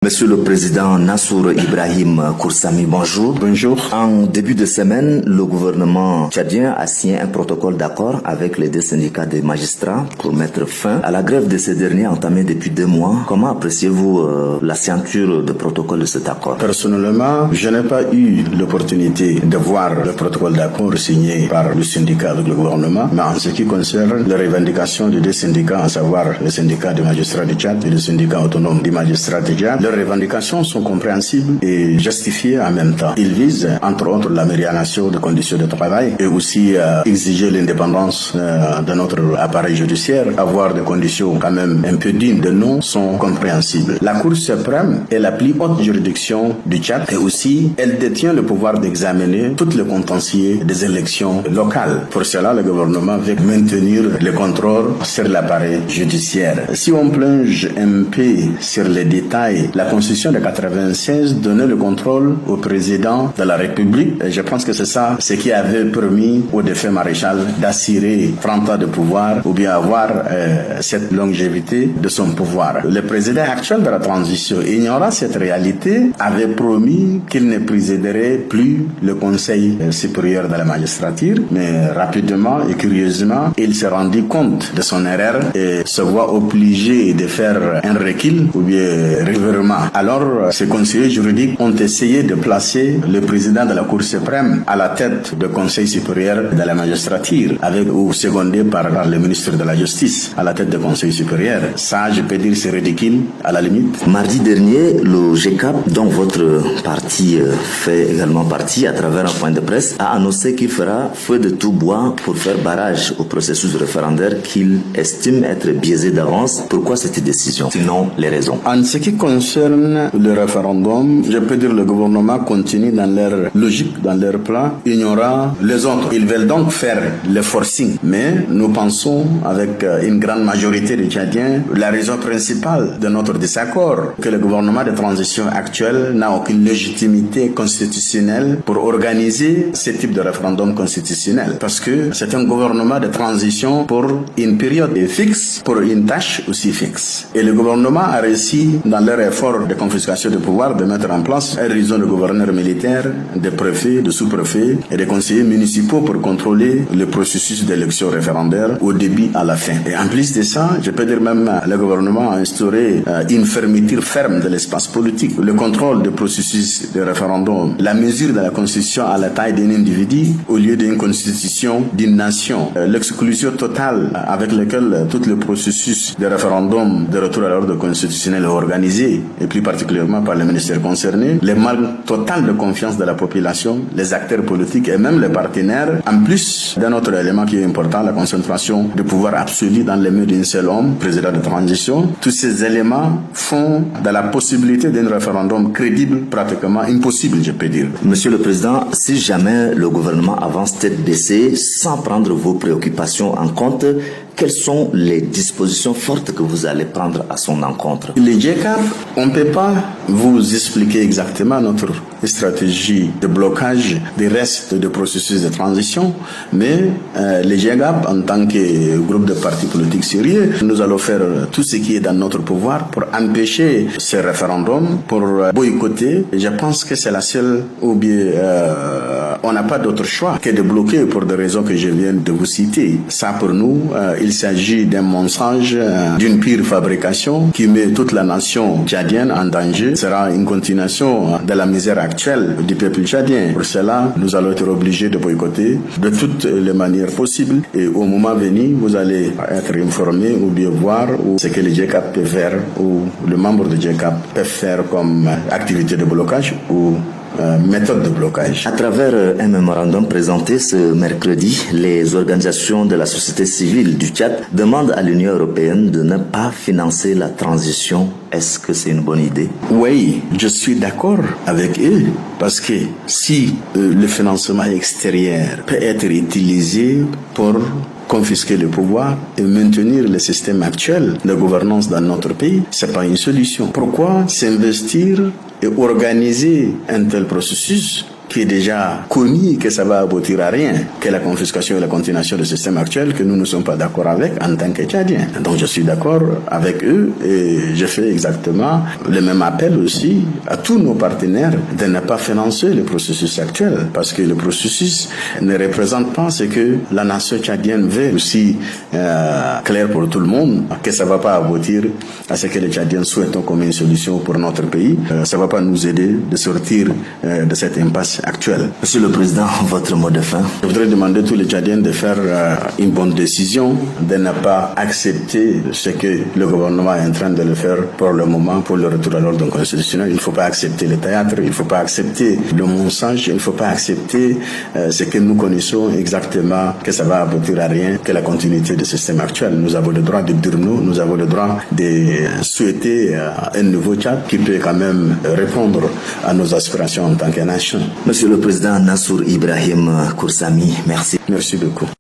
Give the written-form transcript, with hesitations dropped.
Monsieur le Président Nassour Ibrahim Koursami, bonjour. Bonjour. En début de semaine, le gouvernement tchadien a signé un protocole d'accord avec les deux syndicats des magistrats pour mettre fin à la grève de ces derniers entamée depuis 2 mois. Comment appréciez-vous la signature de protocole de cet accord? Personnellement, je n'ai pas eu l'opportunité de voir le protocole d'accord signé par le syndicat avec le gouvernement, mais en ce qui concerne les revendications des deux syndicats, à savoir le syndicat des magistrats du Tchad et le syndicat autonome des magistrats du Tchad, leurs revendications sont compréhensibles et justifiées en même temps. Ils visent, entre autres, l'amélioration des conditions de travail et aussi exiger l'indépendance de notre appareil judiciaire, avoir des conditions quand même un peu dignes de nous sont compréhensibles. La Cour suprême est la plus haute juridiction du Tchad et aussi elle détient le pouvoir d'examiner toutes les contentieux des élections locales. Pour cela, le gouvernement veut maintenir le contrôle sur l'appareil judiciaire. Si on plonge un peu sur les détails, la Constitution de 96 donnait le contrôle au président de la République. Et je pense que c'est ça ce qui avait permis au défunt maréchal d'assurer 30 ans de pouvoir ou bien avoir cette longévité de son pouvoir. Le président actuel de la transition, ignorant cette réalité, avait promis qu'il ne présiderait plus le Conseil supérieur de la magistrature, mais rapidement et curieusement, il s'est rendu compte de son erreur et se voit obligé de faire un recul ou bien revirement. Alors, ces conseillers juridiques ont essayé de placer le président de la Cour suprême à la tête du Conseil supérieur de la magistrature, avec ou secondé par le ministre de la Justice à la tête du Conseil supérieur. Ça, je peux dire, c'est ridicule à la limite. Mardi dernier, le GECAP, dont votre parti fait également partie, à travers un point de presse, a annoncé qu'il fera feu de tout bois pour faire barrage au processus référendaire qu'il estime être biaisé d'avance. Pourquoi cette décision? Sinon, les raisons. En ce qui concerne le référendum, je peux dire que le gouvernement continue dans leur logique, dans leur plan, ignorant les autres. Ils veulent donc faire le forcing. Mais nous pensons, avec une grande majorité des Tchadiens, la raison principale de notre désaccord, que le gouvernement de transition actuel n'a aucune légitimité constitutionnelle pour organiser ce type de référendum constitutionnel. Parce que c'est un gouvernement de transition pour une période fixe, pour une tâche aussi fixe. Et le gouvernement a réussi dans leur effort de confiscation de pouvoir de mettre en place un réseau de gouverneurs militaires, de préfets, de sous-préfets et de conseillers municipaux pour contrôler le processus d'élection référendaire au début à la fin. Et en plus de ça, je peux dire même le gouvernement a instauré une fermeture ferme de l'espace politique, le contrôle du processus de référendum, la mesure de la constitution à la taille d'un individu au lieu d'une constitution d'une nation, l'exclusion totale avec laquelle tout le processus de référendum de retour à l'ordre constitutionnel est organisé, et plus particulièrement par les ministères concernés, le manque total de confiance de la population, les acteurs politiques et même les partenaires, en plus d'un autre élément qui est important, la concentration de pouvoir absolu dans les mains d'un seul homme, président de transition. Tous ces éléments font de la possibilité d'un référendum crédible pratiquement impossible, je peux dire. Monsieur le Président, si jamais le gouvernement avance tête baissée sans prendre vos préoccupations en compte, quelles sont les dispositions fortes que vous allez prendre à son encontre? Les GECAP, on ne peut pas vous expliquer exactement notre stratégie de blocage des restes du processus de transition, mais les GECAP, en tant que groupe de partis politiques sérieux, nous allons faire tout ce qui est dans notre pouvoir pour empêcher ce référendum, pour boycotter. Et je pense que c'est la seule, ou bien on n'a pas d'autre choix que de bloquer pour des raisons que je viens de vous citer. Ça, pour nous, il s'agit d'un mensonge, d'une pire fabrication qui met toute la nation tchadienne en danger. Ce sera une continuation de la misère actuelle du peuple tchadien. Pour cela, nous allons être obligés de boycotter de toutes les manières possibles. Et au moment venu, vous allez être informés ou bien voir ce que les GECAP peuvent faire ou le membre de GECAP peuvent faire comme activité de blocage ou méthode de blocage. À travers un mémorandum présenté ce mercredi, les organisations de la société civile du Tchad demandent à l'Union européenne de ne pas financer la transition. Est-ce que c'est une bonne idée? Oui, je suis d'accord avec eux parce que si le financement extérieur peut être utilisé pour confisquer le pouvoir et maintenir le système actuel de gouvernance dans notre pays, c'est pas une solution. Pourquoi s'investir et organiser un tel processus qui est déjà connu que ça va aboutir à rien, que la confiscation et la continuation du système actuel, que nous ne sommes pas d'accord avec en tant que Tchadiens. Donc je suis d'accord avec eux et je fais exactement le même appel aussi à tous nos partenaires de ne pas financer le processus actuel, parce que le processus ne représente pas ce que la nation tchadienne veut. Aussi clair pour tout le monde que ça ne va pas aboutir à ce que les Tchadiens souhaitent comme une solution pour notre pays. Ça ne va pas nous aider de sortir de cette impasse actuelle. Monsieur le Président, votre mot de fin. Je voudrais demander à tous les Tchadiens de faire une bonne décision, de ne pas accepter ce que le gouvernement est en train de le faire pour le moment, pour le retour à l'ordre constitutionnel. Il ne faut pas accepter le théâtre, il ne faut pas accepter le mensonge, il ne faut pas accepter ce que nous connaissons exactement, que ça va aboutir à rien, que la continuité du système actuel. Nous avons le droit de dire non, nous avons le droit de souhaiter un nouveau Tchad qui peut quand même répondre à nos aspirations en tant que nation. Monsieur le Président Nassour Ibrahim Koursami, merci. Merci beaucoup.